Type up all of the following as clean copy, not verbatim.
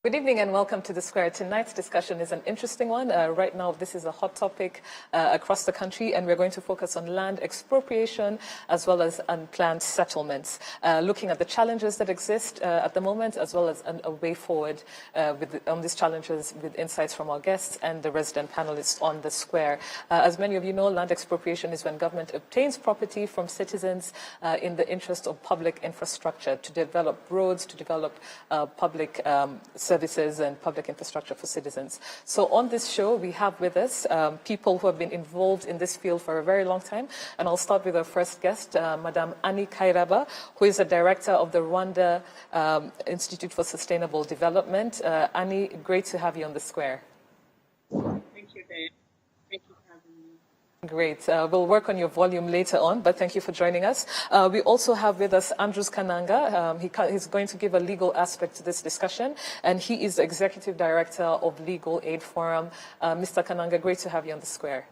Good evening and welcome to The Square. Tonight's discussion is an interesting one. Right now, this is a hot topic across the country, and we're going to focus on land expropriation as well as unplanned settlements, looking at the challenges that exist at the moment, as well as a way forward on these challenges with insights from our guests and the resident panelists on The Square. As many of you know, land expropriation is when government obtains property from citizens in the interest of public infrastructure, to develop roads, to develop public services and public infrastructure for citizens. So on this show, we have with us people who have been involved in this field for a very long time. And I'll start with our first guest, Madame Annie Kairaba, who is the director of the Rwanda Institute for Sustainable Development. Annie, great to have you on The Square. Thank you, Dave. Thank you for having me. Great. We'll work on your volume later on, but thank you for joining us. We also have with us Andrews Kananga. He's going to give a legal aspect to this discussion, and he is the Executive Director of Legal Aid Forum. Mr. Kananga, great to have you on The Square.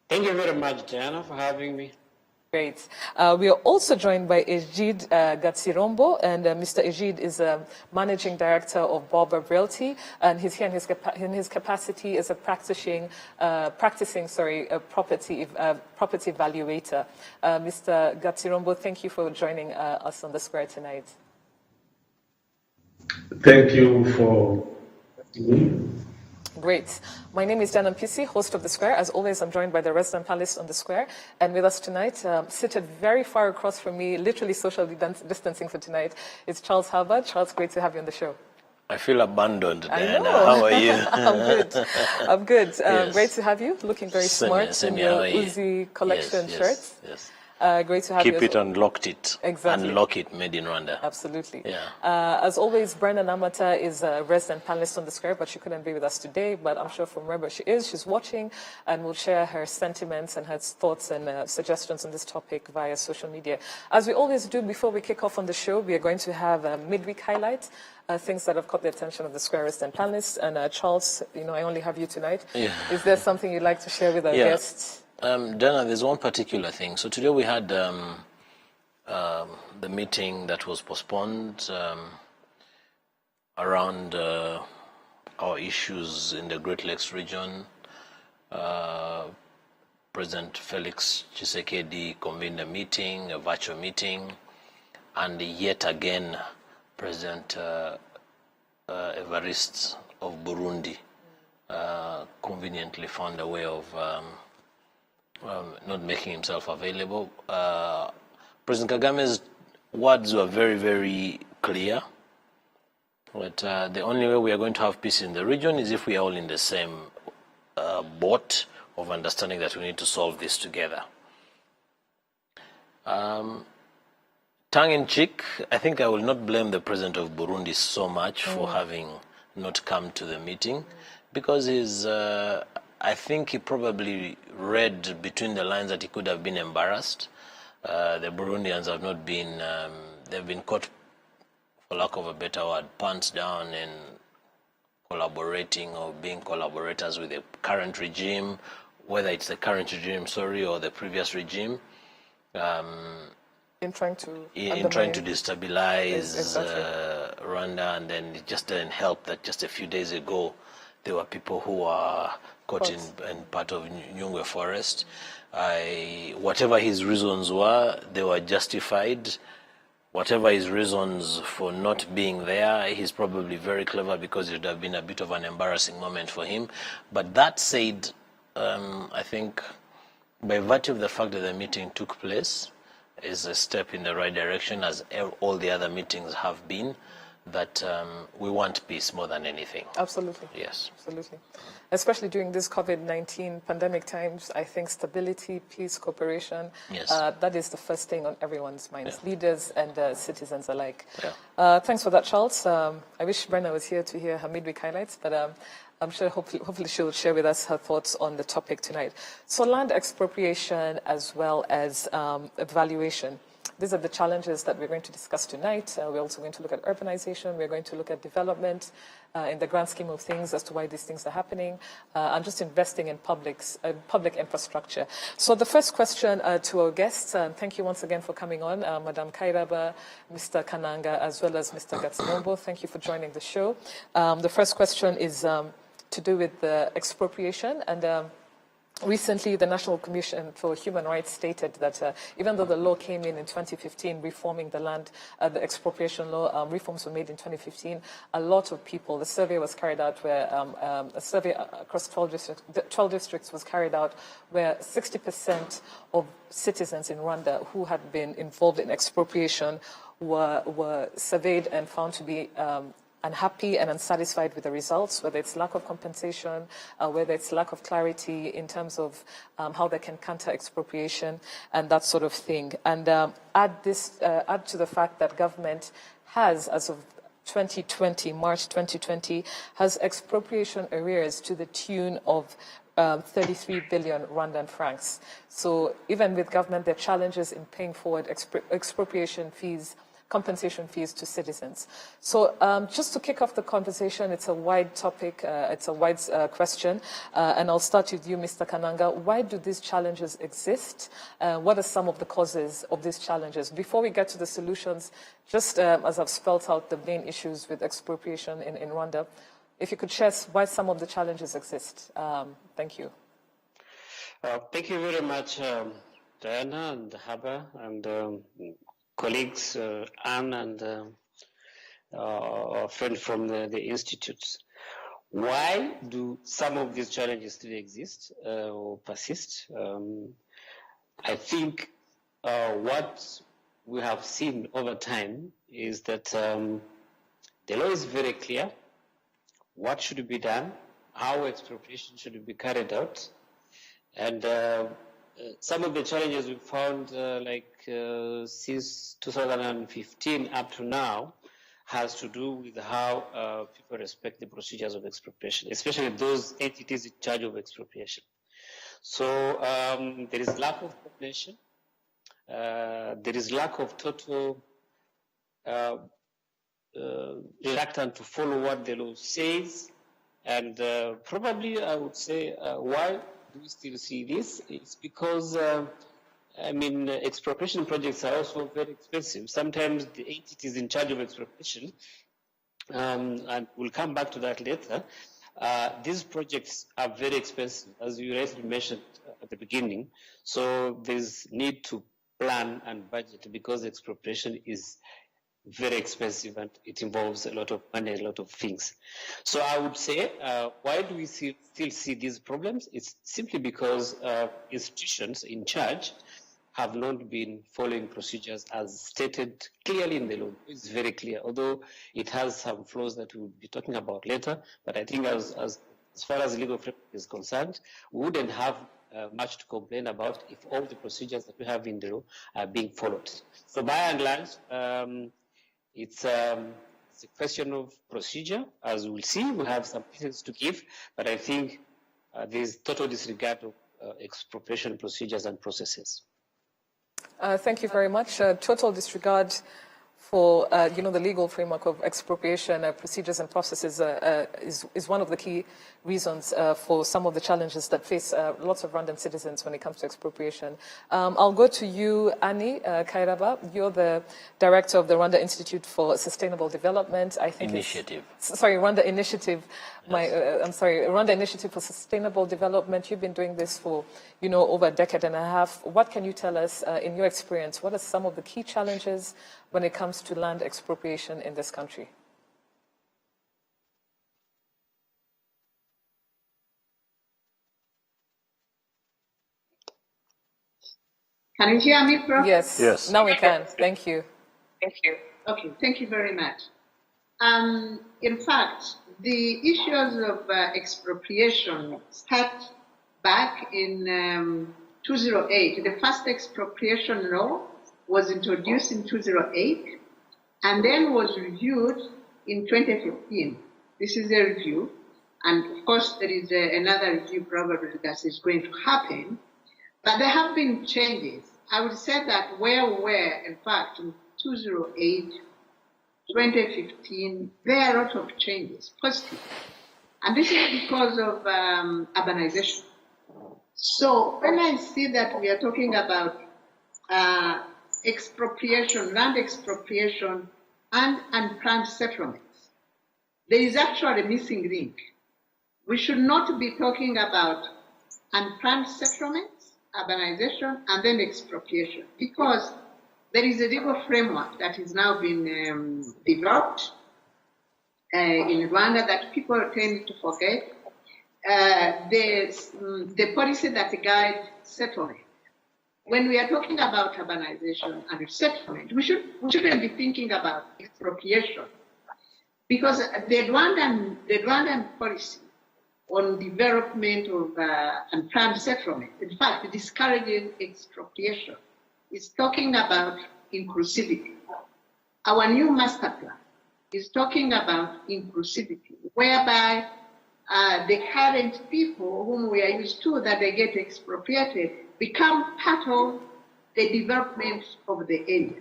Thank you very much, Diana, for having me. Great. We are also joined by Ejid Gatsirombo, and Mr. Ejid is a Managing Director of Baobab Realty, and he's here in his capacity as a practicing property valuator. Mr. Gatsirombo, thank you for joining us on The Square tonight. Thank you for me. Great. My name is Janan Pisi, host of The Square. As always, I'm joined by the resident panelists on The Square. And with us tonight, seated very far across from me, literally socially distancing for tonight, is Charles Harbert. Charles, great to have you on the show. I feel abandoned, Diana. I know. How are you? I'm good. I'm good. Yes. Great to have you. Looking very smart in your Uzi collection shirt. Yes. Great to have you. Keep it and locked it. Exactly. Unlock it, made in Rwanda. Absolutely. Yeah. As always, Brenda Namata is a resident panelist on The Square, but she couldn't be with us today. But I'm sure from wherever she is, she's watching and will share her sentiments and her thoughts and suggestions on this topic via social media. As we always do before we kick off on the show, we are going to have a midweek highlight. Things that have caught the attention of The Square resident panelists. And Charles, I only have you tonight. Yeah. Is there something you'd like to share with our guests? Dana, there's one particular thing. So today we had the meeting that was postponed around our issues in the Great Lakes region. President Felix Tshisekedi convened a meeting, a virtual meeting, and yet again, President Evariste of Burundi conveniently found a way of not making himself available. President Kagame's words were very, very clear. But the only way we are going to have peace in the region is if we are all in the same boat of understanding that we need to solve this together. Tongue-in-cheek, I think I will not blame the president of Burundi so much for having not come to the meeting, because I think he probably read between the lines that he could have been embarrassed. The Burundians have not been, they've been caught, for lack of a better word, pants down in collaborating or being collaborators with the current regime, whether it's the current regime, or the previous regime. In trying to destabilize Rwanda, and then it just didn't help that just a few days ago there were people who were caught in part of Nyungwe forest. Whatever his reasons were, they were justified. Whatever his reasons for not being there, he's probably very clever, because it would have been a bit of an embarrassing moment for him. But that said, I think by virtue of the fact that the meeting took place, is a step in the right direction, as all the other meetings have been, that we want peace more than anything. Absolutely. Yes. Absolutely. Especially during this COVID-19 pandemic times, I think stability, peace, cooperation, that is the first thing on everyone's minds, leaders and citizens alike. Yeah. Thanks for that, Charles. I wish Brenna was here to hear her midweek highlights, but I'm sure hopefully she'll share with us her thoughts on the topic tonight. So land expropriation as well as valuation. these are the challenges that we're going to discuss tonight. We're also going to look at urbanization. We're going to look at development in the grand scheme of things as to why these things are happening, and just investing in public infrastructure. So the first question to our guests, and thank you once again for coming on, Madam Kairaba, Mr. Kananga, as well as Mr. Gatsinombo. Thank you for joining the show. The first question is to do with the expropriation, and recently, the National Commission for Human Rights stated that even though the law came in 2015, reforming the land, the expropriation law, reforms were made in 2015, a lot of people, the survey was carried out where a survey across 12 districts was carried out where 60% of citizens in Rwanda who had been involved in expropriation were surveyed and found to be unhappy and unsatisfied with the results, whether it's lack of compensation, whether it's lack of clarity in terms of how they can counter expropriation and that sort of thing. And add to the fact that government has, as of 2020, March 2020, has expropriation arrears to the tune of 33 billion Rwandan francs. So even with government, there are challenges in paying forward expropriation fees, compensation fees to citizens. So just to kick off the conversation, it's a wide topic, it's a wide question, and I'll start with you, Mr. Kananga. Why do these challenges exist? What are some of the causes of these challenges? Before we get to the solutions, just as I've spelled out the main issues with expropriation in Rwanda, if you could share why some of the challenges exist. Thank you. Thank you very much, Diana and Haba and colleagues, Anne and our friend from the institutes. Why do some of these challenges still exist or persist? I think what we have seen over time is that the law is very clear. What should be done, how expropriation should be carried out, and some of the challenges we found since 2015 up to now has to do with how people respect the procedures of expropriation, especially those entities in charge of expropriation. So there is lack of coordination, there is lack of total reluctant to follow what the law says, and probably I would say why do we still see this? It's because, expropriation projects are also very expensive. Sometimes the entities in charge of expropriation, and we'll come back to that later, these projects are very expensive, as you rightly mentioned at the beginning. So there's need to plan and budget because expropriation is very expensive and it involves a lot of money, a lot of things. So I would say, why do we still see these problems? It's simply because institutions in charge have not been following procedures as stated clearly in the law. It's very clear, although it has some flaws that we'll be talking about later. But I think as far as legal framework is concerned, we wouldn't have much to complain about if all the procedures that we have in the law are being followed. So by and large, it's a question of procedure. As we'll see, we have some details to give, but I think there's total disregard of expropriation procedures and processes. Thank you very much. Total disregard for the legal framework of expropriation procedures and processes is one of the key reasons for some of the challenges that face lots of Rwandan citizens when it comes to expropriation. I'll go to you, Annie Kairaba. You're the director of the Rwanda Institute for Sustainable Development. I think Rwanda Initiative. Rwanda Initiative for Sustainable Development. You've been doing this for over a decade and a half. What can you tell us in your experience? What are some of the key challenges when it comes to land expropriation in this country? Can you hear me, Prof? Yes. Now we can. Thank you. Okay, thank you very much. In fact, the issues of expropriation start back in 2008. The first expropriation law was introduced in 2008 and then was reviewed in 2015. This is a review, and of course there is another review probably that is going to happen, but there have been changes I would say that where we were, in fact, in 2008, 2015, there are a lot of changes, positive. And this is because of urbanization. So when I see that we are talking about expropriation, land expropriation, and unplanned settlements, there is actually a missing link. We should not be talking about unplanned settlements, urbanization, and then expropriation, because there is a legal framework that is now being developed in Rwanda that people tend to forget. The policy that guides settlement. When we are talking about urbanization and settlement, we shouldn't be thinking about expropriation, because the Rwandan policy on development of unplanned settlement, in fact, discourages expropriation. It's talking about inclusivity. Our new master plan is talking about inclusivity, whereby the current people whom we are used to, that they get expropriated, become part of the development of the area.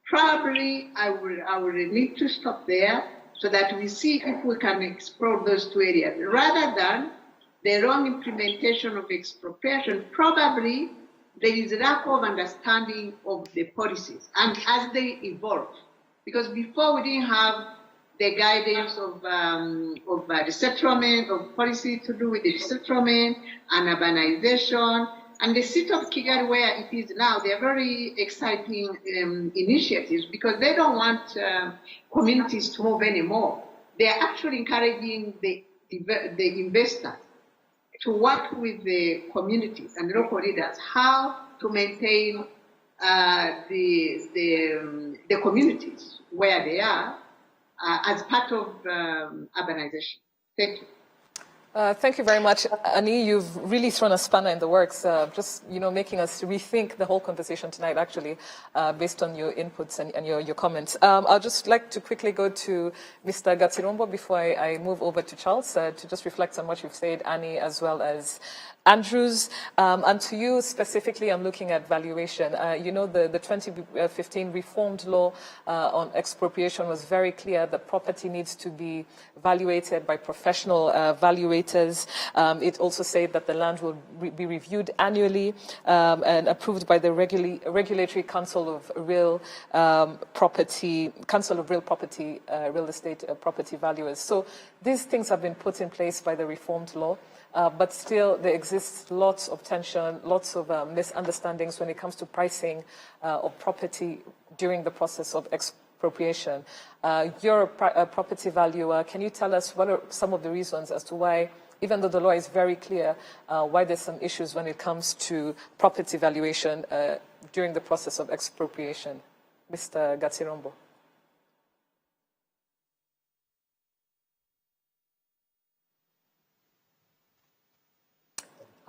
Probably I will need to stop there so that we see if we can explore those two areas. Rather than the wrong implementation of expropriation, probably there is a lack of understanding of the policies and as they evolve. Because before we didn't have the guidance of the settlement, of policy to do with the settlement and urbanization. And the city of Kigali, where it is now, they are very exciting initiatives because they don't want communities to move anymore. They are actually encouraging the investors to work with the communities and local leaders how to maintain the communities where they are as part of urbanization. Thank you. Thank you very much, Annie. You've really thrown a spanner in the works, just making us rethink the whole conversation tonight, actually, based on your inputs and your comments. I'd just like to quickly go to Mr. Gatsirombo before I move over to Charles to just reflect on what you've said, Annie, as well as Andrews. And to you specifically, I'm looking at valuation. The 2015 reformed law on expropriation was very clear that property needs to be valuated by professional valuators. It also said that the land will be reviewed annually and approved by the Regulatory Council of Real Property, Real Estate Property Valuers. So these things have been put in place by the reformed law. But still, there exists lots of tension, lots of misunderstandings when it comes to pricing of property during the process of expropriation. You're a property valuer. Can you tell us what are some of the reasons as to why, even though the law is very clear, why there's some issues when it comes to property valuation during the process of expropriation? Mr. Gatsirombo.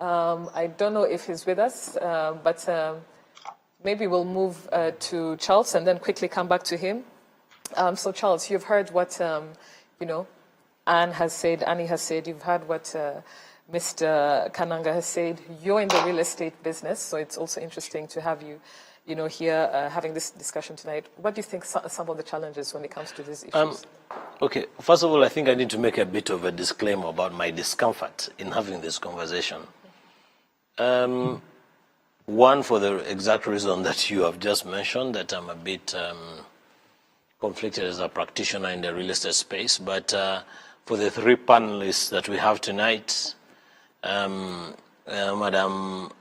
I don't know if he's with us, but maybe we'll move to Charles and then quickly come back to him. So Charles, you've heard what, Annie has said, you've heard what Mr. Kananga has said. You're in the real estate business, so it's also interesting to have you, here having this discussion tonight. What do you think some of the challenges when it comes to these issues? Okay, first of all, I think I need to make a bit of a disclaimer about my discomfort in having this conversation. One, for the exact reason that you have just mentioned, that I'm a bit conflicted as a practitioner in the real estate space. But for the three panelists that we have tonight, Madam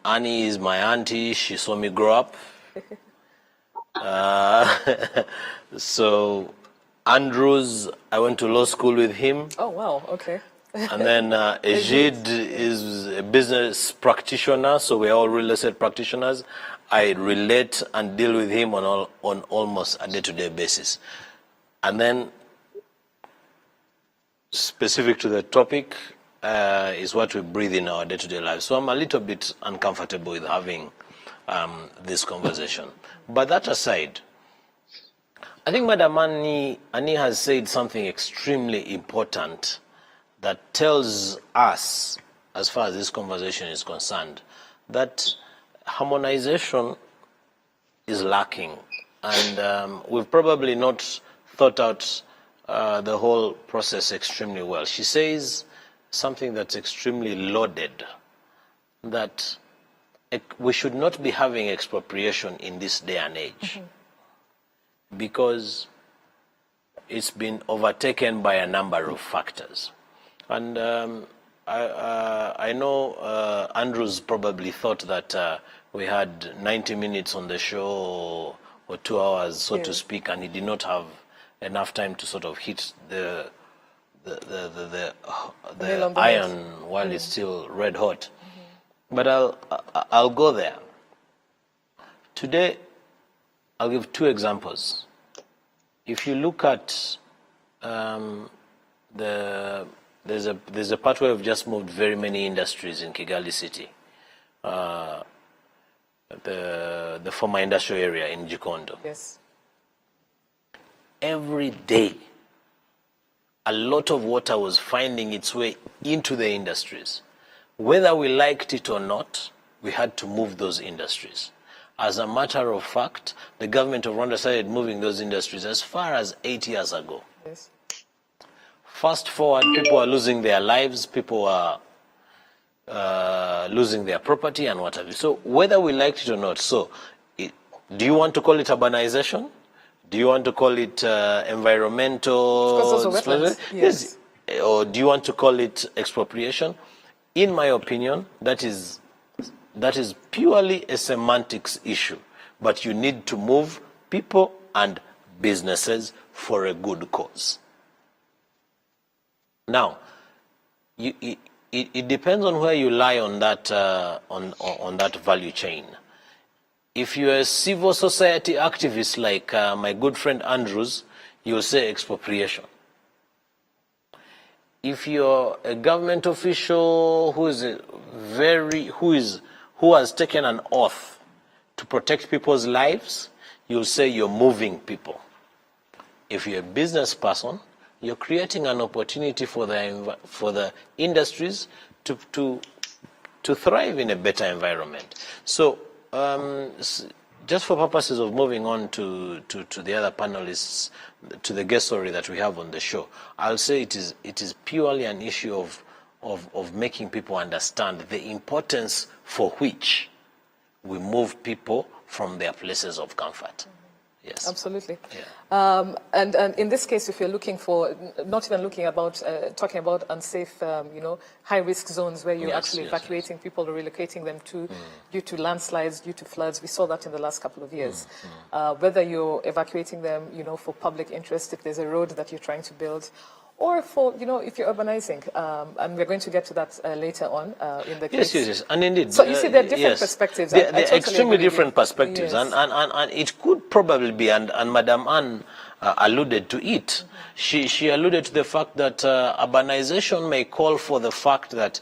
Annie is my auntie. She saw me grow up. So Andrews, I went to law school with him. Oh, wow, okay. And then Ejid is a business practitioner, so we're all real estate practitioners. I relate and deal with him on almost a day-to-day basis. And then, specific to the topic, is what we breathe in our day-to-day lives. So I'm a little bit uncomfortable with having this conversation. But that aside, I think Madam Annie has said something extremely important that tells us, as far as this conversation is concerned, that harmonization is lacking, and we've probably not thought out the whole process extremely well. She says something that's extremely loaded, that we should not be having expropriation in this day and age because it's been overtaken by a number of factors. And I know Andrews probably thought that we had 90 minutes on the show or 2 hours, so to speak, and he did not have enough time to sort of hit the iron while it's still red hot. But I'll go there. Today, I'll give 2 examples. If you look at there's a part where we've just moved very many industries in Kigali City, the former industrial area in Gikondo. Yes. Every day, a lot of water was finding its way into the industries. Whether we liked it or not, we had to move those industries. As a matter of fact, the government of Rwanda started moving those industries as far as 8 years ago. Yes. Fast forward, people are losing their lives, people are losing their property and what have you. So whether we liked it or not, do you want to call it urbanization? Do you want to call it environmental? Because those are wetlands. Yes. Or do you want to call it expropriation? In my opinion, that is purely a semantics issue. But you need to move people and businesses for a good cause. Now, it depends on where you lie on that on that value chain. If you're a civil society activist like my good friend Andrews, you'll say expropriation. If you're a government official who has taken an oath to protect people's lives, you'll say you're moving people. If you're a business person, you're creating an opportunity for the industries to thrive in a better environment. So just for purposes of moving on to the other panelists, to the guest story that we have on the show, I'll say it is purely an issue of making people understand the importance for which we move people from their places of comfort. Yes. Absolutely. Yeah. And in this case, if you're looking for, not even looking about, talking about unsafe, high-risk zones where you're actually evacuating people or relocating them to, due to landslides, due to floods, we saw that in the last couple of years. Whether you're evacuating them, for public interest, if there's a road that you're trying to build, or for, if you're urbanizing. And we're going to get to that later on in the case. Yes. And indeed. So you see, there are different perspectives. They're extremely different perspectives. Yes. And it could probably be, and Madame Anne alluded to it. She alluded to the fact that urbanization may call for the fact that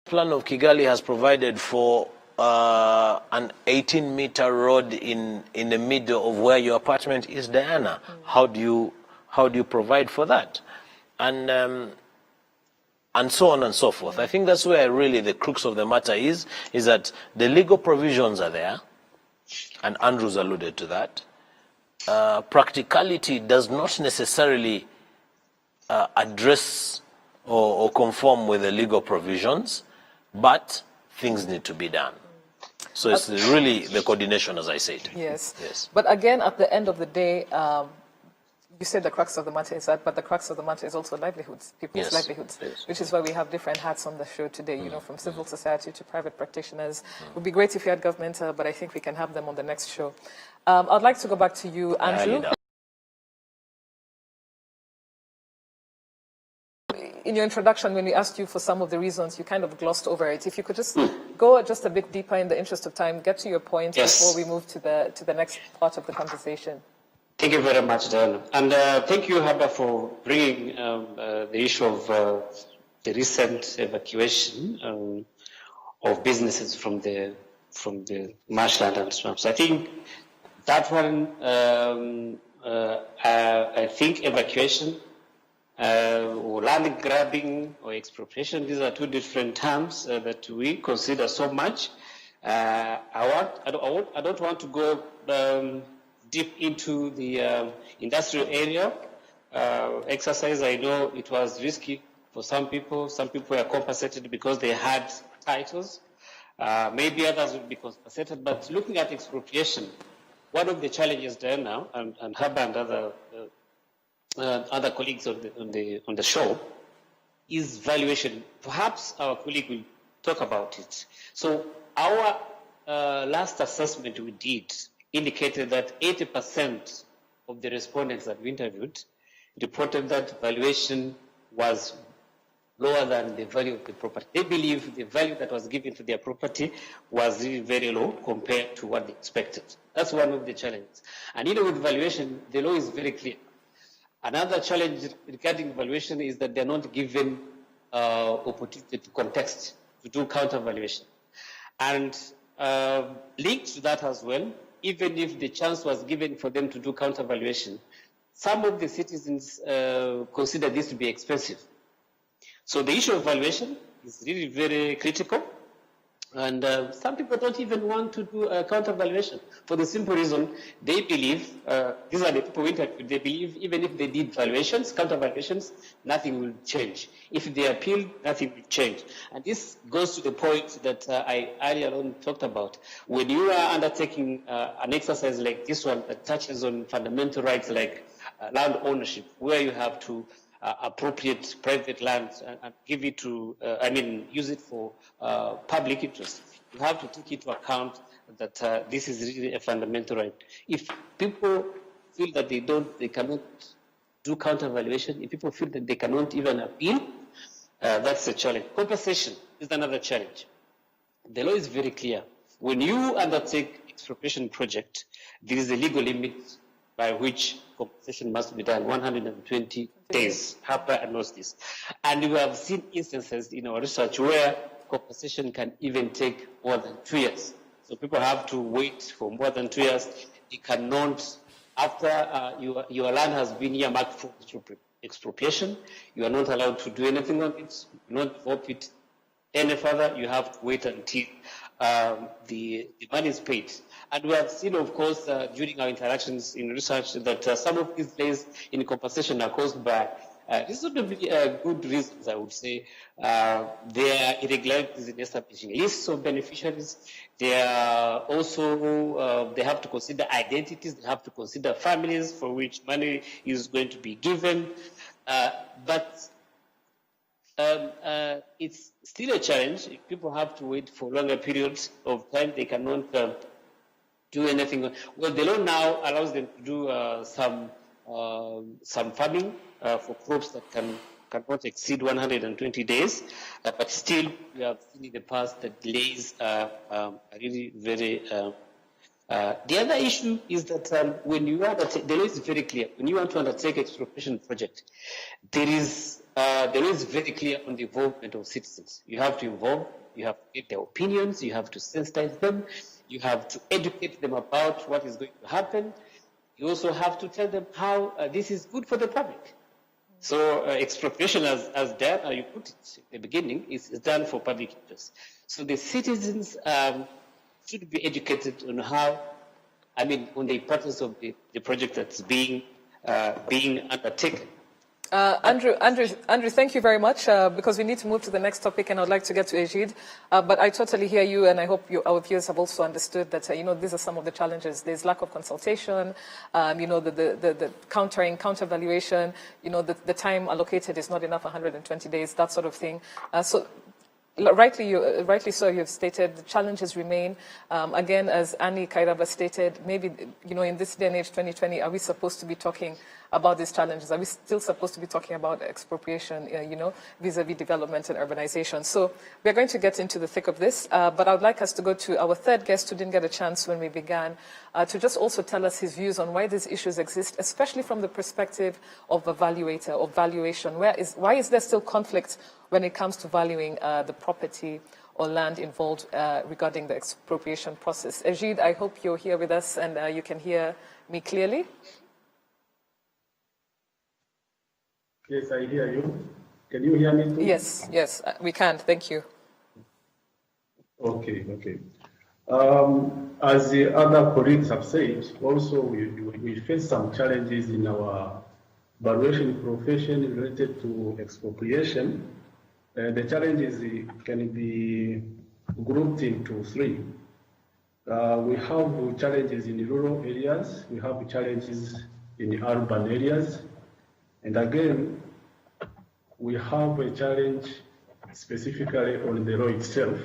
plan of Kigali has provided for an 18-meter road in the middle of where your apartment is, Diana. How do you provide for that? And so on and so forth. I think that's where really the crux of the matter is that the legal provisions are there, and Andrews alluded to that. Practicality does not necessarily address or conform with the legal provisions, but things need to be done. So it's really the coordination, as I said. Yes. But again, at the end of the day, you said the crux of the matter is that, but the crux of the matter is also livelihoods, people's livelihoods, which is why we have different hats on the show today, from civil society to private practitioners. It would be great if you had governmental, but I think we can have them on the next show. I'd like to go back to you, Andrew. In your introduction, when we asked you for some of the reasons, you kind of glossed over it. If you could just go just a bit deeper in the interest of time, get to your point before we move to the next part of the conversation. Thank you very much, Dan. And thank you, Haba, for bringing the issue of the recent evacuation of businesses from the marshland and swamps. I think that one, I think evacuation or land grabbing or expropriation. These are two different terms that we consider so much. I don't want to go deep into the industrial area exercise. I know it was risky for some people. Some people were compensated because they had titles. Maybe others will be compensated. But looking at expropriation, one of the challenges there now, and Haba and other colleagues on the show, is valuation. Perhaps our colleague will talk about it. So our last assessment we did indicated that 80% of the respondents that we interviewed reported that valuation was lower than the value of the property. They believe the value that was given to their property was really very low compared to what they expected. That's one of the challenges. And with valuation, the law is very clear. Another challenge regarding valuation is that they're not given opportunity to contest, to do counter valuation. And linked to that as well, even if the chance was given for them to do counter valuation, some of the citizens consider this to be expensive. So the issue of valuation is really very critical. And some people don't even want to do a counter valuation for the simple reason they believe, these are the people we interviewed, they believe even if they did valuations, counter valuations, nothing will change. If they appeal, nothing will change. And this goes to the point that I earlier on talked about. When you are undertaking an exercise like this one that touches on fundamental rights like land ownership, where you have to appropriate private land and give it to, use it for public interest. You have to take into account that this is really a fundamental right. If people feel that they cannot do counter valuation, if people feel that they cannot even appeal, that's a challenge. Compensation is another challenge. The law is very clear. When you undertake expropriation project, there is a legal limit by which compensation must be done, 120 days. Harper knows this. And we have seen instances in our research where compensation can even take more than 2 years. So people have to wait for more than 2 years. You cannot, after your land has been earmarked for expropriation, you are not allowed to do anything on it. You cannot develop it any further. You have to wait until the money is paid. And we have seen, of course, during our interactions in research that some of these delays in compensation are caused by reasonably good reasons, I would say. There are irregularities in establishing lists of beneficiaries. There are also, they have to consider identities, they have to consider families for which money is going to be given. But it's still a challenge. If people have to wait for longer periods of time, they cannot do anything. Well, the law now allows them to do some farming for crops that cannot exceed 120 days, but still we have seen in the past that delays are really very. The other issue is that when you undertake, the law is very clear. When you want to undertake expropriation project, the law is very clear on the involvement of citizens. You have to involve, you have to get their opinions, you have to sensitize them, you have to educate them about what is going to happen. You also have to tell them how this is good for the public. So expropriation, as Dan, you put it in the beginning, is done for public interest. So the citizens should be educated on how, on the importance of the project that's being undertaken. Andrew, thank you very much, because we need to move to the next topic, and I'd like to get to Ejid. But I totally hear you, and I hope our viewers have also understood that, these are some of the challenges. There's lack of consultation, the counter valuation, the time allocated is not enough, 120 days, that sort of thing. So rightly so, you've stated the challenges remain. Again, as Annie Kairaba stated, maybe, in this day and age, 2020, are we supposed to be talking about these challenges? Are we still supposed to be talking about expropriation, vis-a-vis development and urbanization? So we're going to get into the thick of this, but I would like us to go to our third guest who didn't get a chance when we began, to just also tell us his views on why these issues exist, especially from the perspective of a valuator or valuation. Why is there still conflict when it comes to valuing the property or land involved regarding the expropriation process? Ejid, I hope you're here with us and you can hear me clearly. Yes, I hear you. Can you hear me too? Yes, yes, we can. Thank you. Okay, okay. As the other colleagues have said, also we face some challenges in our valuation profession related to expropriation. The challenges can be grouped into three. We have challenges in rural areas, we have challenges in urban areas, and again, we have a challenge specifically on the law itself.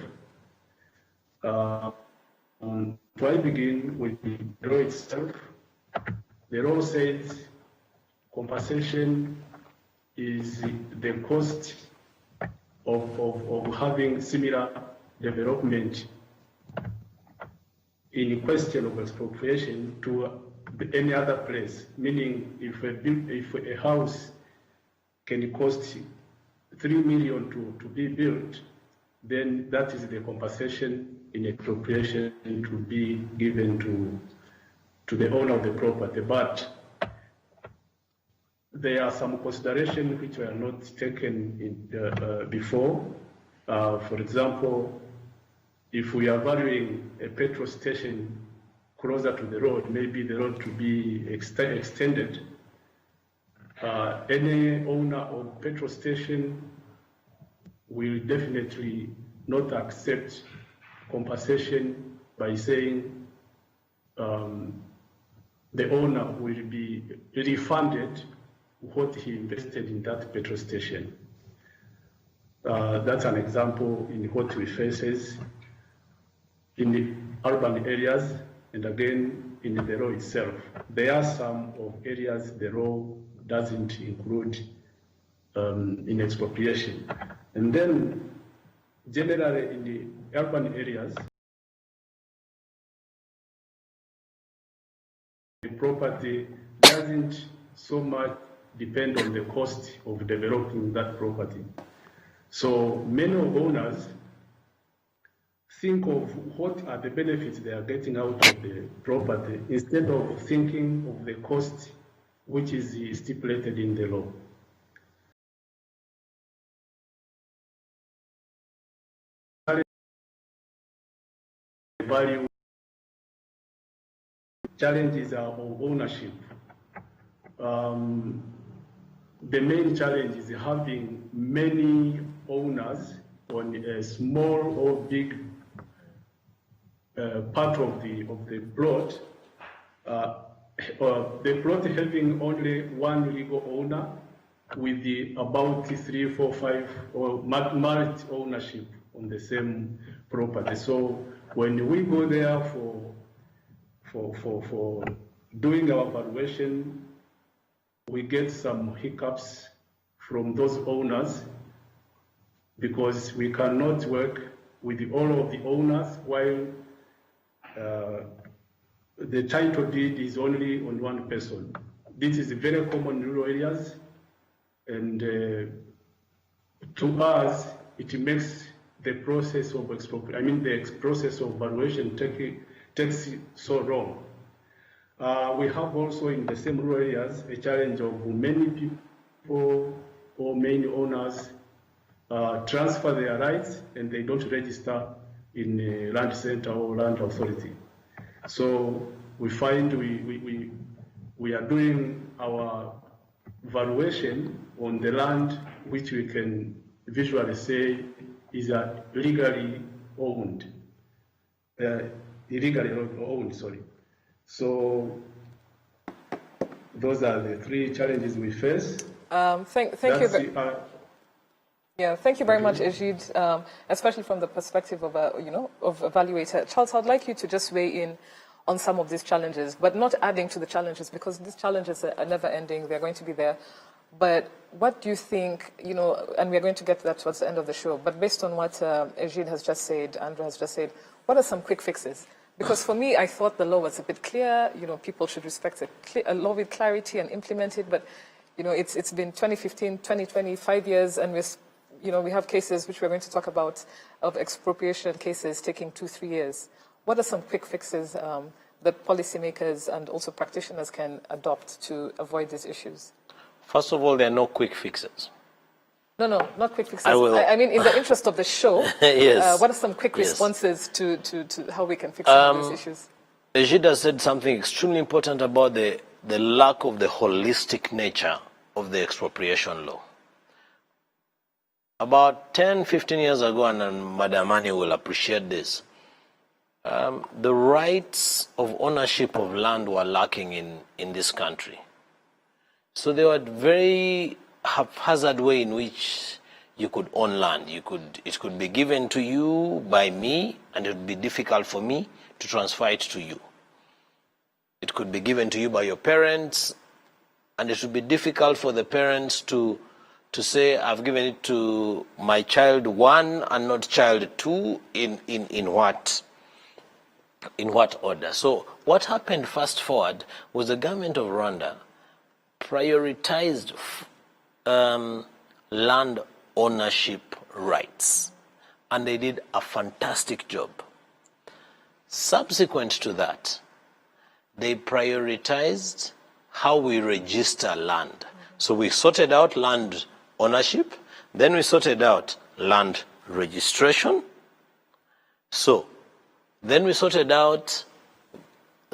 So I begin with the law itself. The law says compensation is the cost of having similar development in question of expropriation to any other place, meaning if a house can cost 3 million to be built, then that is the compensation in expropriation to be given to the owner of the property. But there are some considerations which were not taken in, before. For example, if we are valuing a petrol station closer to the road, maybe the road to be extended, any owner of petrol station will definitely not accept compensation by saying the owner will be refunded what he invested in that petrol station. That's an example in what we face in the urban areas, and again in the law itself. There are some of areas the law doesn't include in expropriation. And then generally in the urban areas, the property doesn't so much depend on the cost of developing that property. So many owners think of what are the benefits they are getting out of the property instead of thinking of the cost which is stipulated in the law. Value challenges are of ownership. The main challenge is having many owners on a small or big part of the plot. The plot having only one legal owner with about 3, 4, 5 or married ownership on the same property. So when we go there for doing our valuation, we get some hiccups from those owners because we cannot work with all of the owners while the title deed is only on one person. This is very common in rural areas, and to us, it makes the process of the process of valuation takes so long. We have also in the same rural areas a challenge of many people or many owners transfer their rights and they don't register in a land center or land authority. So we find we are doing our valuation on the land which we can visually say is legally owned, illegally owned, sorry. So those are the three challenges we face. Thank you. Yeah, thank you very much, Ejid, especially from the perspective of of evaluator. Charles, I'd like you to just weigh in on some of these challenges, but not adding to the challenges because these challenges are never ending. They're going to be there. But what do you think, and we're going to get to that towards the end of the show, but based on what Ejid has just said, Andrew has just said, what are some quick fixes? Because for me, I thought the law was a bit clear, people should respect a law with clarity and implement it, but, it's been 2015, 2020, 5 years, and we have cases which we're going to talk about of expropriation cases taking 2-3 years. What are some quick fixes that policymakers and also practitioners can adopt to avoid these issues? First of all, there are no quick fixes. No, not quick fixes. I mean, in the interest of the show, Yes. what are some quick Yes. responses to how we can fix some of these issues? Ejida said something extremely important about the lack of the holistic nature of the expropriation law. About 10, 15 years ago, and Madam Annie will appreciate this, the rights of ownership of land were lacking in this country. So there were very haphazard way in which you could own land. It could be given to you by me, and it would be difficult for me to transfer it to you. It could be given to you by your parents, and it would be difficult for the parents to say, I've given it to my child 1 and not child 2 in what order. So what happened fast forward was the government of Rwanda prioritized land ownership rights, and they did a fantastic job. Subsequent to that, they prioritized how we register land. So we sorted out land ownership, then we sorted out land registration. So then we sorted out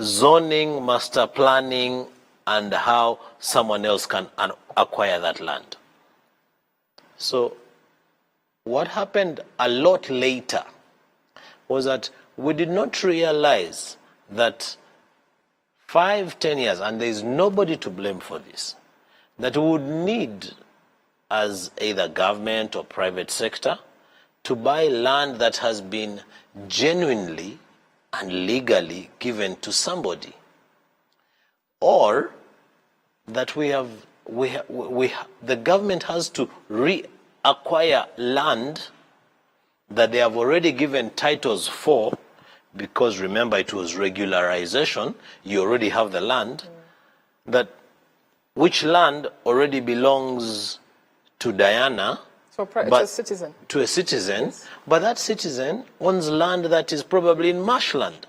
zoning, master planning, and how someone else can acquire that land. So what happened a lot later was that we did not realize that 5, 10 years, and there is nobody to blame for this, that we would need, as either government or private sector, to buy land that has been genuinely and legally given to somebody, or that the government has to reacquire land that they have already given titles for, because remember it was regularization, you already have the land, that which land already belongs to Diana, To a citizen. To a citizen, Yes. but that citizen owns land that is probably in marshland.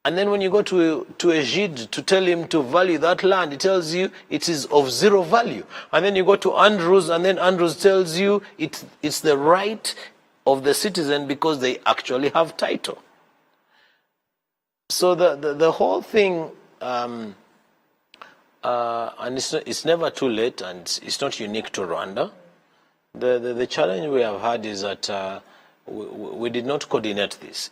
And then when you go to a JID to tell him to value that land, it tells you it is of 0 value. And then you go to Andrews, and then Andrews tells you it's the right of the citizen because they actually have title. So the whole thing, and it's never too late, and it's not unique to Rwanda. The challenge we have had is that we did not coordinate this.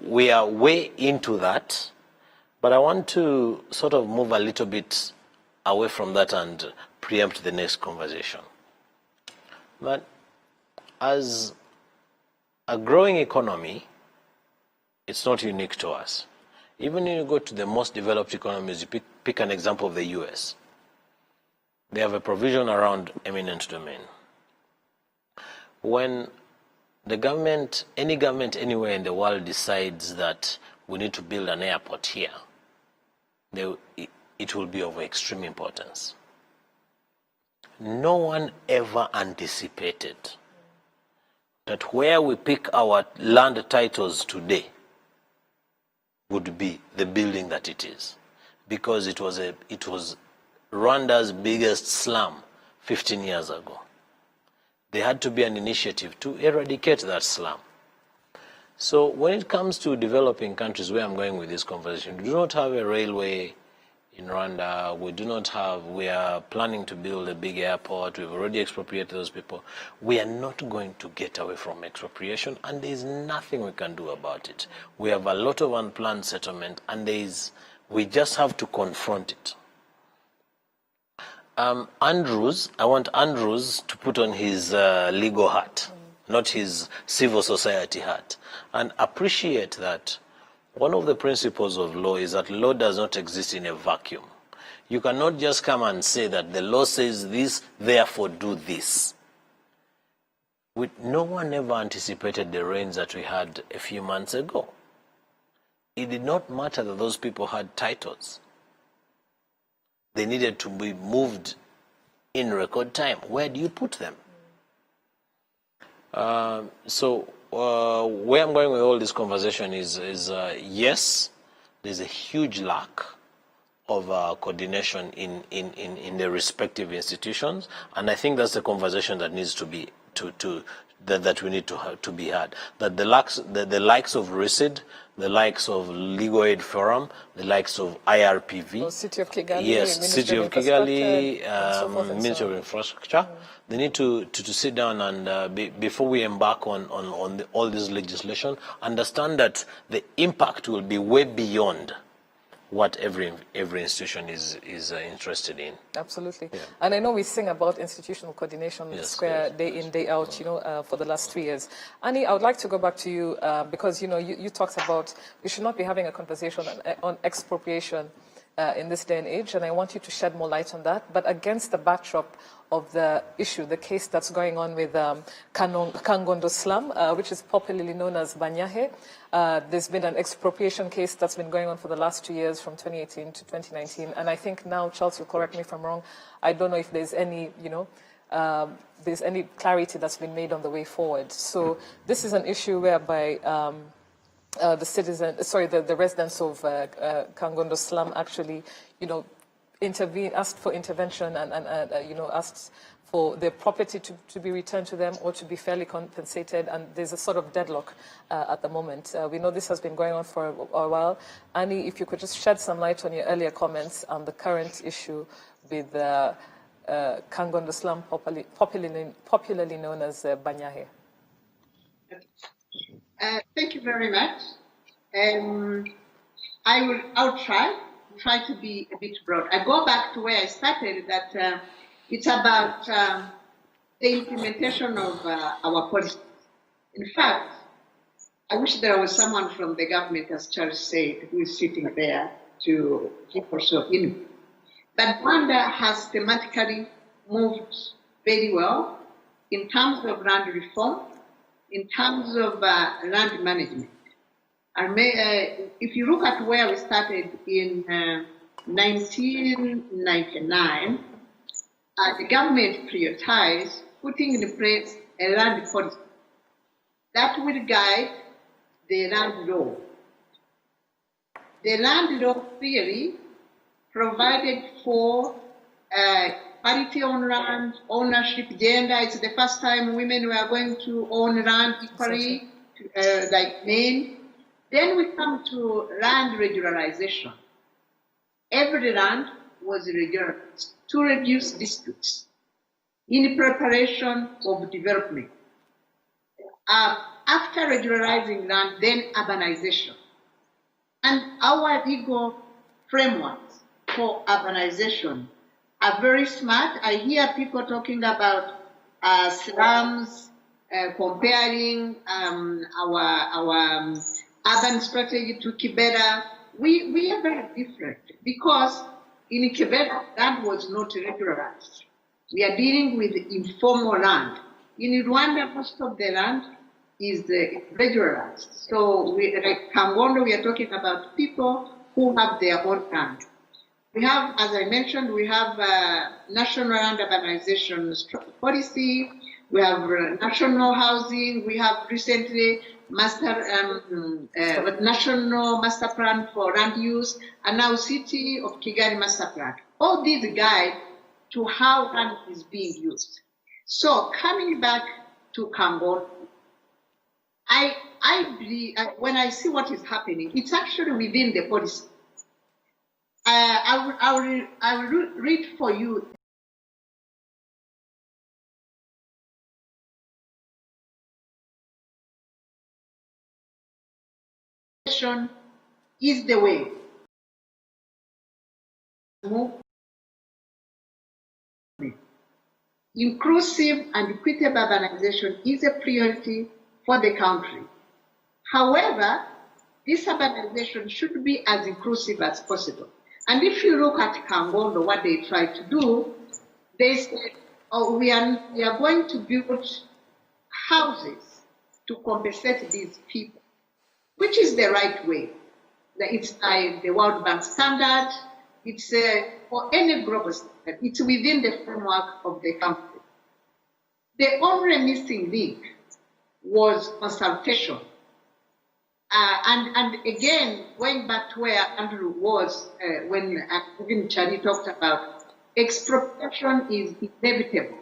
We are way into that, but I want to sort of move a little bit away from that and preempt the next conversation. But as a growing economy, it's not unique to us. Even when you go to the most developed economies, you pick an example of the US. They have a provision around eminent domain. When the government, any government anywhere in the world decides that we need to build an airport here, it will be of extreme importance. No one ever anticipated that where we pick our land titles today would be the building that it is, because it was Rwanda's biggest slum 15 years ago. There had to be an initiative to eradicate that slum. So when it comes to developing countries, where I'm going with this conversation, we do not have a railway in Rwanda. We are planning to build a big airport. We've already expropriated those people. We are not going to get away from expropriation, and there is nothing we can do about it. We have a lot of unplanned settlement, and we just have to confront it. Andrews, I want Andrews to put on his legal hat, not his civil society hat, and appreciate that one of the principles of law is that law does not exist in a vacuum. You cannot just come and say that the law says this, therefore do this. No one ever anticipated the rains that we had a few months ago. It did not matter that those people had titles. They needed to be moved in record time. Where do you put them? So where I'm going with all this conversation is yes, there's a huge lack coordination in the respective institutions, and I think that's the conversation that needs to be that we need to have to be had. That the likes of RICID, the likes of Legal Aid Forum, the likes of IRPV, City of Kigali, yes, Ministry City of Kigali, Ministry of Infrastructure, they need to sit down and before we embark on all this legislation, understand that the impact will be way beyond what every institution is interested in. Absolutely. Yeah. And I know we sing about institutional coordination Square day in, day out, for the last 3 years. Annie, I would like to go back to you because, you talked about we should not be having a conversation on expropriation in this day and age, and I want you to shed more light on that. But against the backdrop of the issue, the case that's going on with Kangondo slum, which is popularly known as Banyahe. There's been an expropriation case that's been going on for the last 2 years, from 2018 to 2019. And I think now, Charles, you'll correct me if I'm wrong, I don't know if there's any, there's any clarity that's been made on the way forward. So this is an issue whereby the residents of Kangondo slum actually, asked for intervention and asked for their property to be returned to them or to be fairly compensated, and there's a sort of deadlock at the moment. We know this has been going on for a while. Annie, if you could just shed some light on your earlier comments on the current issue with Kangondo slum, popularly known as Banyahe. Thank you very much. I'll try to be a bit broad. I go back to where I started, that it's about the implementation of our policies. In fact, I wish there was someone from the government, as Charles said, who is sitting there to give also input. But Rwanda has thematically moved very well in terms of land reform, in terms of land management. If you look at where we started in 1999, the government prioritized putting in place a land policy that will guide the land law. The land law theory provided for parity on land, ownership, gender. It's the first time women were going to own land equally, like men. Then we come to land regularization. Every land was regularized to reduce disputes in preparation of development. After regularizing land, then urbanization. And our legal frameworks for urbanization are very smart. I hear people talking about slums, comparing our urban strategy to Kibera. We are very different because in Kibera, land was not regularized. We are dealing with informal land. In Rwanda, most of the land is regularized. So, like Kangondo, we are talking about people who have their own land. We have, as I mentioned, we have national land urbanization policy. We have national housing. We have recently national master plan for land use, and now City of Kigali master plan. All these guide to how land is being used. So coming back to Kangondo, I believe when I see what is happening, it's actually within the policy. I will read for you. Is the way. Inclusive and equitable urbanization is a priority for the country. However, this urbanization should be as inclusive as possible. And if you look at Kangondo, what they try to do, they said, oh, we are going to build houses to compensate these people, which is the right way. It's by the World Bank standard. It's for any global standard. It's within the framework of the country. The only missing link was consultation. And again, going back to where Andrew was when even Chani talked about expropriation is inevitable.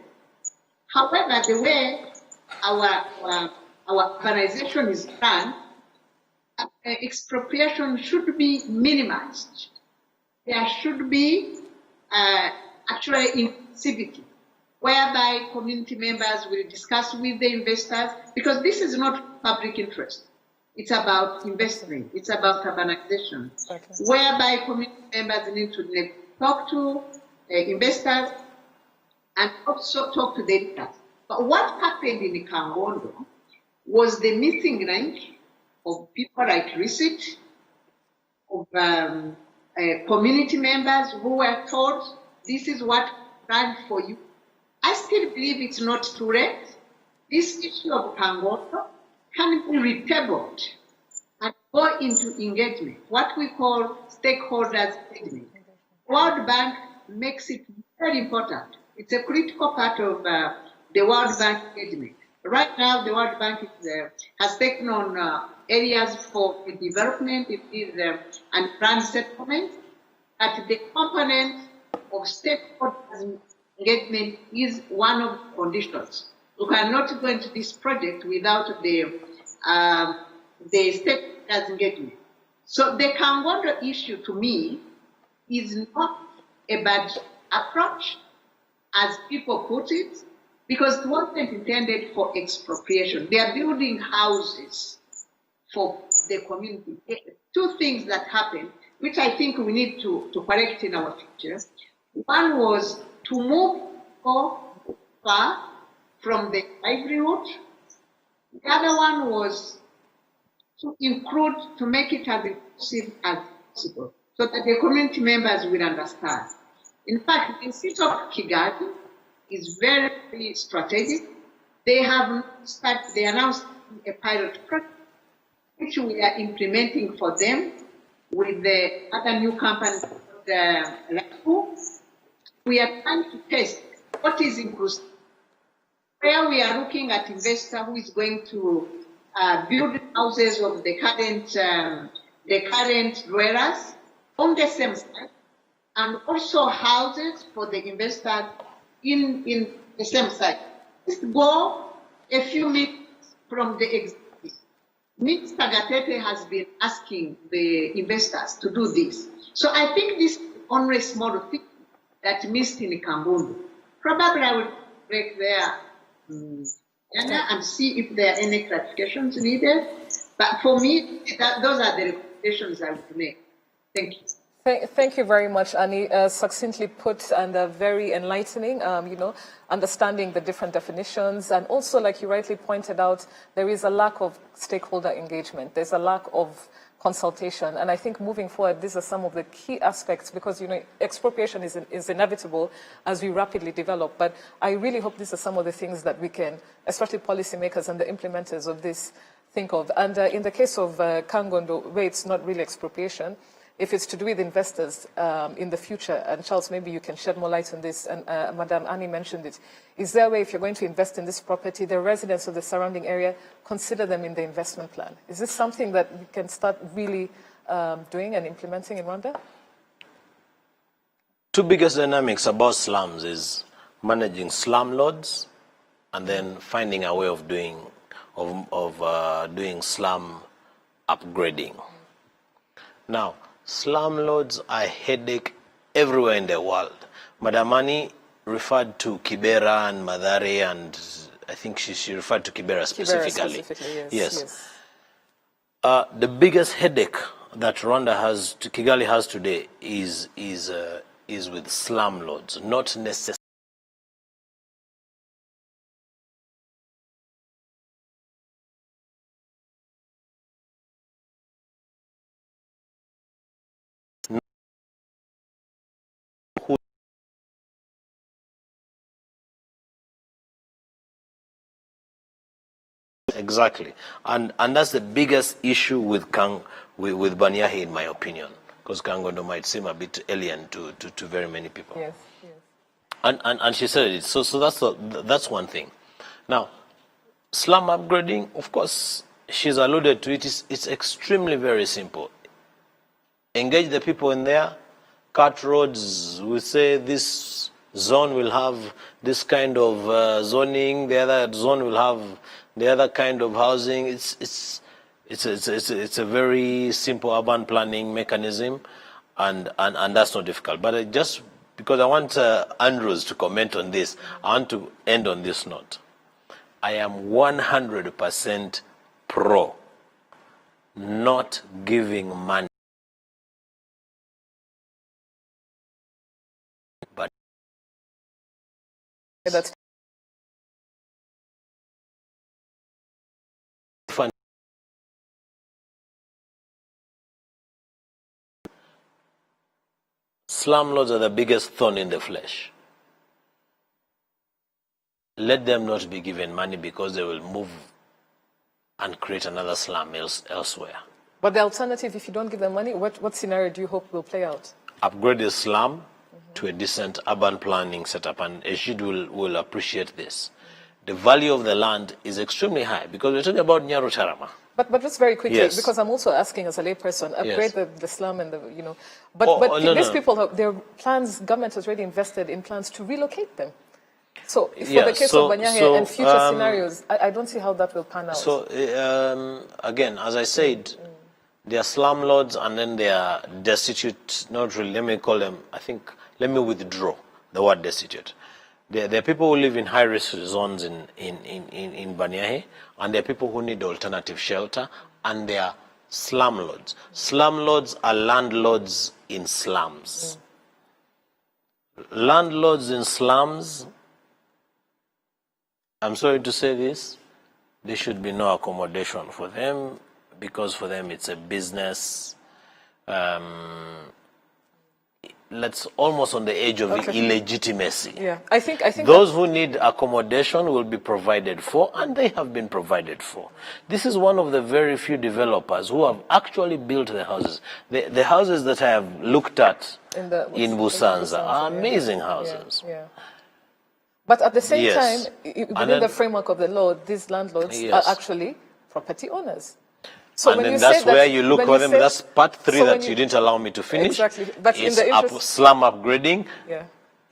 However, the way our urbanization is run, expropriation should be minimized. There should be actually inclusivity, whereby community members will discuss with the investors, because this is not public interest. It's about investing. It's about urbanization, whereby community members need to talk to investors and also talk to the editors. But what happened in Kangondo was the missing link of people like Receipt, of community members who were told, this is what we planned for you. I still believe it's not too late. This issue of Kangondo can be retabled and go into engagement, what we call stakeholders engagement. World Bank makes it very important. It's a critical part of the World Bank engagement. Right now, the World Bank has taken on areas for development, and planned settlement, but the component of stakeholders engagement is one of the conditions. You cannot go into this project without the stakeholders engagement. So the Kangondo issue to me is not a bad approach, as people put it, because it wasn't intended for expropriation. They are building houses for the community. Two things that happened, which I think we need to correct in our future. One was to move far from the livelihood. The other one was to include, to make it as inclusive as possible, so that the community members will understand. In fact, the city of Kigali is very, very strategic. They have started, they announced a pilot project, which we are implementing for them with the other new company, we are trying to test what is inclusive. Where we are looking at investor who is going to build houses of the current dwellers on the same site, and also houses for the investors in the same site. Just go a few minutes from the existing. Mr. Gatete has been asking the investors to do this. So I think this is only small thing that missed in Kangondo. Probably I will break there and see if there are any clarifications needed. But for me, those are the recommendations I would make. Thank you. Thank you very much, Annie. Succinctly put and very enlightening, understanding the different definitions. And also, like you rightly pointed out, there is a lack of stakeholder engagement. There's a lack of consultation. And I think moving forward, these are some of the key aspects, because, expropriation is inevitable as we rapidly develop. But I really hope these are some of the things that we can, especially policymakers and the implementers of this, think of. And in the case of Kangondo, where it's not really expropriation, if it's to do with investors in the future, and Charles, maybe you can shed more light on this, and Madam Annie mentioned it, is there a way, if you're going to invest in this property, the residents of the surrounding area, consider them in the investment plan? Is this something that we can start really doing and implementing in Rwanda? Two biggest dynamics about slums is managing slumlords and then finding a way of doing slum upgrading. Now, slumlords are a headache everywhere in the world. Madam Annie referred to Kibera and Mathare, and I think she referred to Kibera specifically. Yes. The biggest headache that Kigali has today is with slumlords, not necessarily. Exactly, and that's the biggest issue with Banyahe, in my opinion, because Kangondo might seem a bit alien to very many people. Yes. And she said it. So that's one thing. Now, slum upgrading, of course, she's alluded to it. It's extremely very simple. Engage the people in there, cut roads. We say this zone will have this kind of zoning, the other zone will have the other kind of housing. It's a very simple urban planning mechanism, and that's not difficult. But just because I want Andrews to comment on this, I want to end on this note. I am 100% pro not giving money, but That's slumlords are the biggest thorn in the flesh. Let them not be given money because they will move and create another slum elsewhere. But the alternative, if you don't give them money, what scenario do you hope will play out? Upgrade the slum to a decent urban planning setup, and Eshid will appreciate this. The value of the land is extremely high because we're talking about Nyarutarama. But just very quickly, Yes. because I'm also asking as a layperson, upgrade Yes. the slum and the. No, these no. people, their plans, government has already invested in plans to relocate them. So for Yeah, the case so- of Banyahe so, and future scenarios, I don't see how that will pan out. So again, as I said, they are slumlords and then they are destitute. Not really. Let me call them. Let me withdraw the word destitute. There are people who live in high-risk zones in Banyahe, and there are people who need alternative shelter, and they are slumlords. Slumlords are landlords in slums. Landlords in slums, I'm sorry to say this, there should be no accommodation for them because for them it's a business. Let's almost on the edge of illegitimacy. Yeah, I think Those who need accommodation will be provided for, and they have been provided for. This is one of the very few developers who have actually built the houses. The houses that I have looked at in Busanza are amazing houses. Yeah. But at the same Yes. time, And within then- the framework of the law, these landlords Yes. are actually property owners. So And when then you that's say that, where you look when for them. say- That's part three so that when you didn't allow me to finish. Exactly. But in It's the interest, slum upgrading. yeah.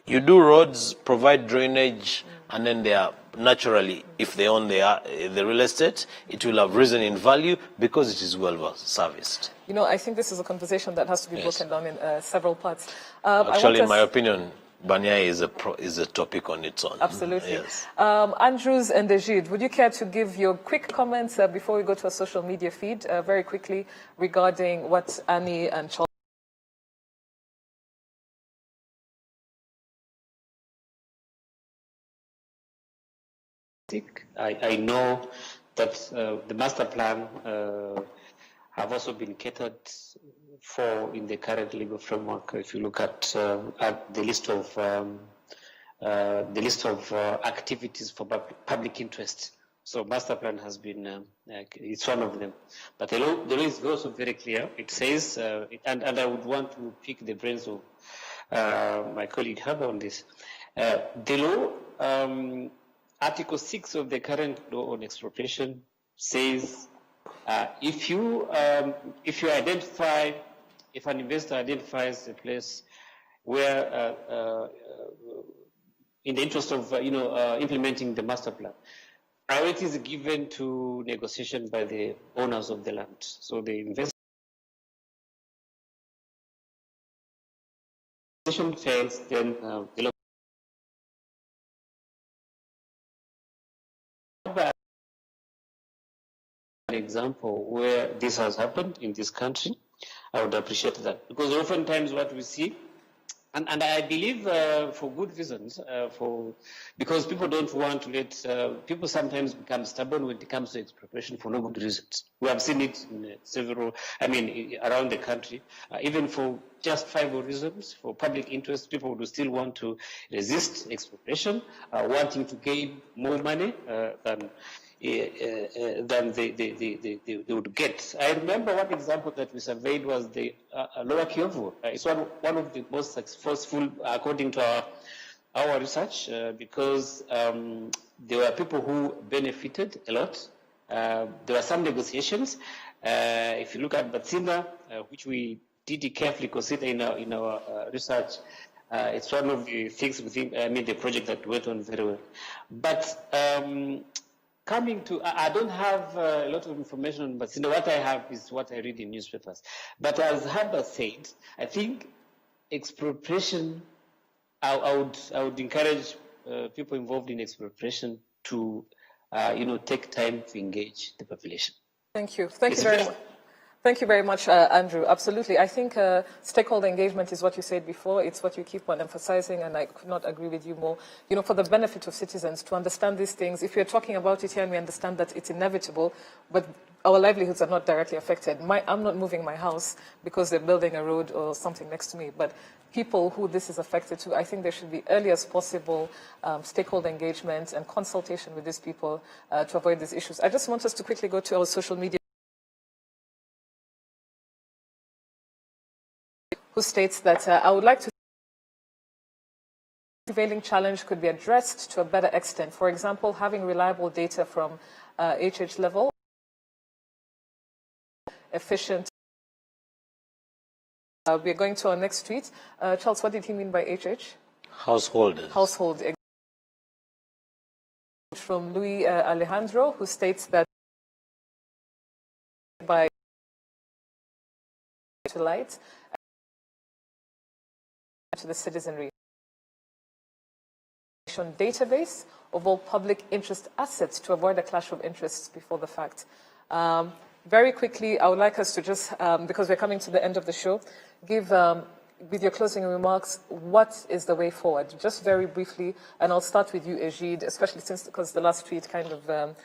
You do roads, provide drainage, and then they are naturally, if they own the real estate, it will have risen in value because it is well serviced. I think this is a conversation that has to be Yes. broken down in several parts. Actually, in my opinion, Banyahe is a topic on its own. Absolutely. Yes. Andrews and Dejid, would you care to give your quick comments before we go to a social media feed, very quickly, regarding what Annie and Charles I know that the master plan have also been catered for in the current legal framework. If you look at the list of activities for public interest, so master plan has been it's one of them. But the law is also very clear. It says, and I would want to pick the brains of my colleague Heather on this. The law. Article 6 of the current law on expropriation says if an investor identifies a place where, in the interest of implementing the master plan, priority is given to negotiation by the owners of the land. So the investor fails, then the law. An example where this has happened in this country, I would appreciate that, because oftentimes what we see, and I believe for good reasons, because people don't want to let people sometimes become stubborn when it comes to expropriation for no good reasons. We have seen it in around the country, even for justifiable reasons, for public interest, people would still want to resist expropriation, wanting to gain more money than they would get. I remember one example that we surveyed was the Lower Kivu. It's one of the most successful, according to our research, because there were people who benefited a lot, there were some negotiations. If you look at Batsinda, which we did carefully consider in our research, it's one of the things within, the project that went on very well. But coming to, I don't have a lot of information on Batsinda. What I have is what I read in newspapers. But as Herbert said, I think expropriation, I would encourage people involved in expropriation to, take time to engage the population. Thank you. Thank you very much. Thank you very much, Andrew. Absolutely. I think stakeholder engagement is what you said before. It's what you keep on emphasizing, and I could not agree with you more. For the benefit of citizens to understand these things, if we're talking about it here and we understand that it's inevitable, but our livelihoods are not directly affected. I'm not moving my house because they're building a road or something next to me, but people who this is affected to, I think there should be early as possible stakeholder engagement and consultation with these people to avoid these issues. I just want us to quickly go to our social media, who states that I would like to prevailing challenge could be addressed to a better extent. For example, having reliable data from HH level, efficient. We're going to our next tweet. Charles, what did he mean by HH? Householders. Household. From Luis Alejandro, who states that by to light to the citizenry database of all public interest assets to avoid a clash of interests before the fact. Very quickly, I would like us to just, because we're coming to the end of the show, give, with your closing remarks, what is the way forward? Just very briefly, and I'll start with you, Egide, especially because the last tweet kind of,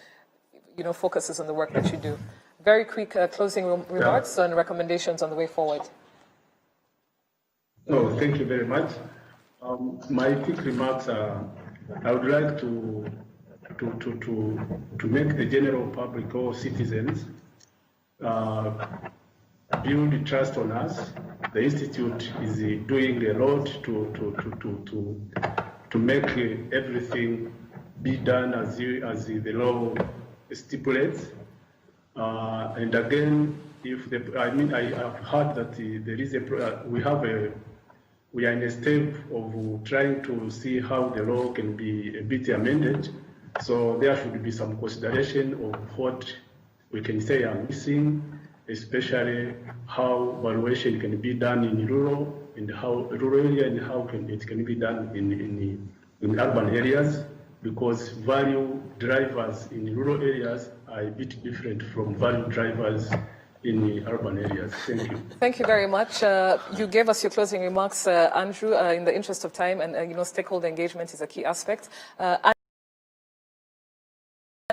focuses on the work that you do. Very quick closing remarks and recommendations on the way forward. No, thank you very much. My quick remarks are, I would like to make the general public or citizens build trust on us. The Institute is doing a lot to make everything be done as the law stipulates. And again, I have heard that there is we are in a step of trying to see how the law can be a bit amended. So there should be some consideration of what we can say are missing, especially how valuation can be done in rural area and how it can be done in urban areas, because value drivers in rural areas are a bit different from value drivers in urban areas. Thank you. Thank you very much. You gave us your closing remarks, Andrew, in the interest of time, and stakeholder engagement is a key aspect.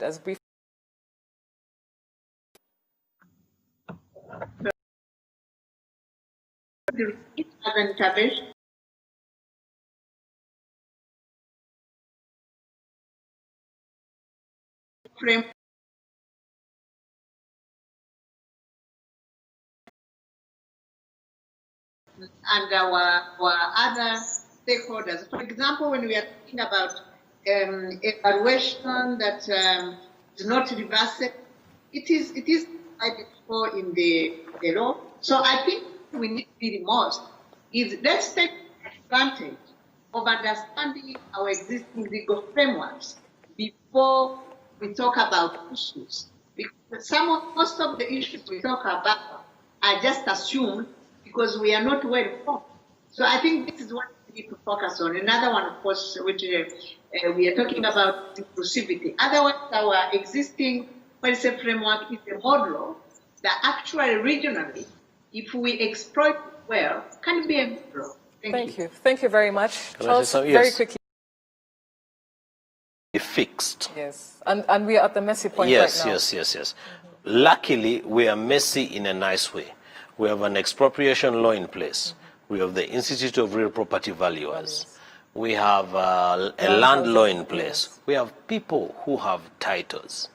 As brief. Frame and our other stakeholders. For example, when we are talking about evaluation that is not reversible, it is provided for in the law. So I think we need to be the most is let's take advantage of understanding our existing legal frameworks before we talk about issues. Because most of the issues we talk about are just assumed because we are not well informed. So I think this is what we need to focus on. Another one, of course, which we are talking about inclusivity. Otherwise, our existing policy framework is a model that actually regionally, if we exploit it well, can be a model. Thank you. Thank you very much. Charles, very quickly. Fixed. Yes, and we are at the messy point right now. Yes. Luckily, we are messy in a nice way. We have an expropriation law in place. We have the Institute of Real Property Valuers. We have a land law in place. Yes. We have people who have titles.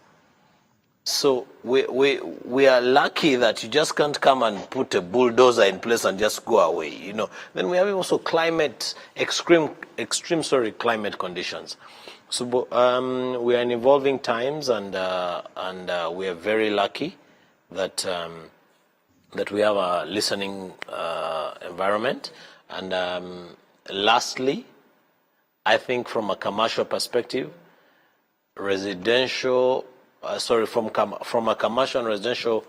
So we are lucky that you just can't come and put a bulldozer in place and just go away. Then we have also extreme climate conditions. So we are in evolving times, and we are very lucky that that we have a listening environment. And lastly, I think from a commercial perspective, from a commercial and residential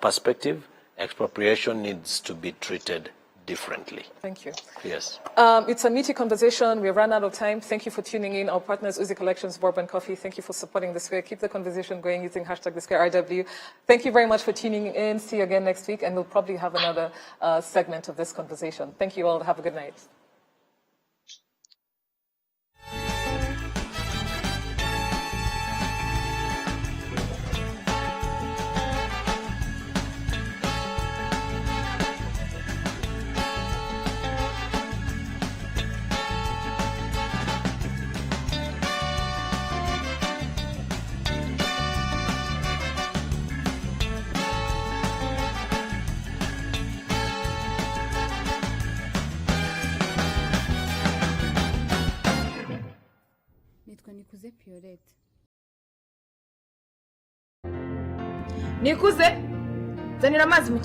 perspective, expropriation needs to be treated differently. Thank you. Yes. It's a meaty conversation. We've run out of time. Thank you for tuning in. Our partners, Uzi Collections, Bourbon Coffee, thank you for supporting The Square. Keep the conversation going using hashtag #TheSquareRW. Thank you very much for tuning in. See you again next week, and we'll probably have another segment of this conversation. Thank you all. Have a good night. Nikuze zanira amazi mu